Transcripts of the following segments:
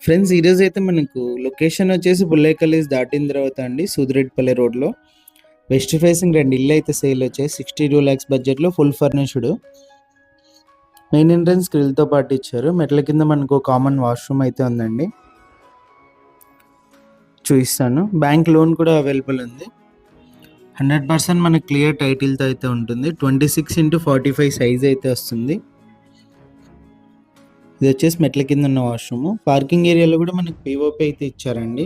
Friends ఈరోజు అయితే మనకు లొకేషన్ వచ్చేసి బుల్లేకల్లీస్ దాటిన తర్వాత అండి సూదిరెడ్డిపల్లి రోడ్లో వెస్ట్ ఫేసింగ్ 2 ఇల్లు అయితే సేల్ వచ్చాయి. 62 lakhs బడ్జెట్లో ఫుల్ ఫర్నిష్డ్. మెయిన్ ఎంట్రన్స్ గ్రిల్తో పాటు ఇచ్చారు. మెట్ల కింద మనకు కామన్ వాష్రూమ్ అయితే ఉందండి, చూపిస్తాను. బ్యాంక్ లోన్ కూడా అవైలబుల్ ఉంది. 100% మనకు క్లియర్ టైటిల్తో అయితే ఉంటుంది. 26x45 సైజ్ అయితే వస్తుంది. ఇది వచ్చేసి మెట్ల కింద ఉన్న వాష్రూమ్. పార్కింగ్ ఏరియాలో కూడా మనకి పిఓపి అయితే ఇచ్చారండి.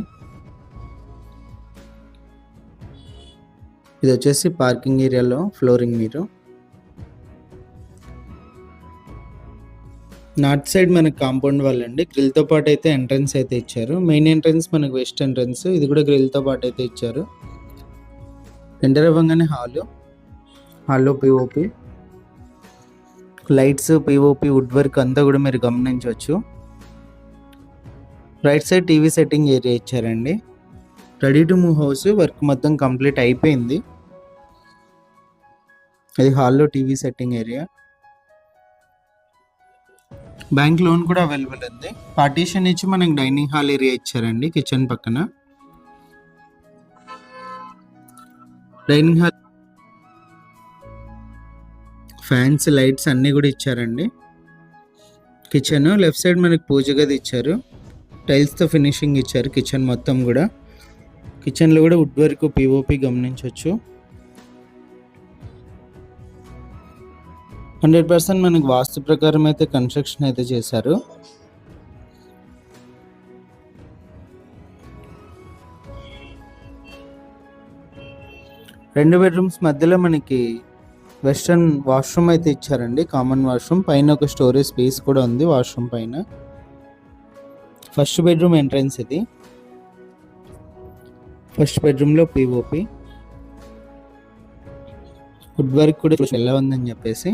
ఇది వచ్చేసి పార్కింగ్ ఏరియాలో ఫ్లోరింగ్. మీరు నార్త్ సైడ్ మనకి కాంపౌండ్ వాల్ అండి, గ్రిల్తో పాటు అయితే ఎంట్రన్స్ అయితే ఇచ్చారు. మెయిన్ ఎంట్రన్స్ మనకు వెస్ట్ ఎంట్రన్స్, ఇది కూడా గ్రిల్తో పాటు అయితే ఇచ్చారు. ఎంటర్ అవ్వగానే హాల్లో POP lights, POP, wood work అంతా కూడా మీరు గమనించవచ్చు. Right side TV setting area ఇచ్చారండి. Ready to move house work మొత్తం కంప్లీట్ అయిపోయింది. ఇది హాల్లో TV setting area. Bank loan కూడా అవైలబుల్ ఉంది. పార్టీషన్ ఇచ్చి మనకి డైనింగ్ హాల్ ఏరియా ఇచ్చారండి. కిచెన్ పక్కన డైనింగ్ హాల్, ఫ్యాన్స్, లైట్స్ అన్నీ కూడా ఇచ్చారండి. కిచెన్ లెఫ్ట్ సైడ్ మనకి పూజ గది ఇచ్చారు. టైల్స్తో ఫినిషింగ్ ఇచ్చారు కిచెన్ మొత్తం కూడా. కిచెన్లో కూడా వుడ్ వర్క్, పిఓపి గమనించవచ్చు. 100% మనకు వాస్తు ప్రకారం అయితే కన్స్ట్రక్షన్ అయితే చేశారు. రెండు బెడ్రూమ్స్ మధ్యలో మనకి వెస్టర్న్ వాష్రూమ్ అయితే ఇచ్చారండి, కామన్ వాష్రూమ్. పైన ఒక స్టోరేజ్ స్పేస్ కూడా ఉంది వాష్రూమ్ పైన. ఫస్ట్ బెడ్రూమ్ ఎంట్రన్స్ ఇది. ఫస్ట్ బెడ్రూమ్లో పిఓపి, వుడ్ వర్క్ కూడా ఎలా ఉందని చెప్పేసి.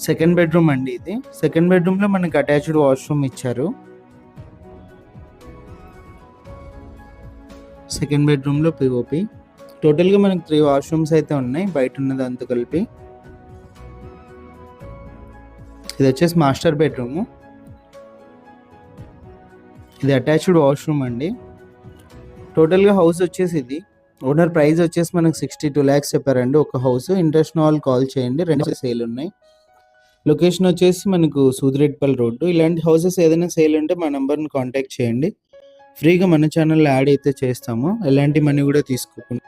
సెకండ్ బెడ్రూమ్ అండి ఇది. సెకండ్ బెడ్రూమ్లో మనకి అటాచ్డ్ వాష్రూమ్ ఇచ్చారు. సెకండ్ బెడ్రూమ్లో పిఓపి. టోటల్గా మనకి 3 వాష్రూమ్స్ అయితే ఉన్నాయి బయట ఉన్నది అంతా కలిపి. ఇది వచ్చేసి మాస్టర్ బెడ్రూము. ఇది అటాచ్డ్ వాష్రూమ్ అండి. టోటల్గా హౌస్ వచ్చేసి ఇది ఓనర్ ప్రైస్ వచ్చేసి మనకు 62 lakhs చెప్పారండి ఒక హౌస్. ఇంట్రెస్ట్ ఉన్న వాళ్ళు కాల్ చేయండి. 2 సేల్ ఉన్నాయి. లొకేషన్ వచ్చేసి మనకు సూదిరెడ్డిపల్లి రోడ్డు. ఇలాంటి హౌసెస్ ఏదైనా సేల్ ఉంటే మా నెంబర్ని కాంటాక్ట్ చేయండి. ఫ్రీగా మన ఛానల్లో యాడ్ అయితే చేస్తాము, ఎలాంటి మనీ కూడా తీసుకోకుండా.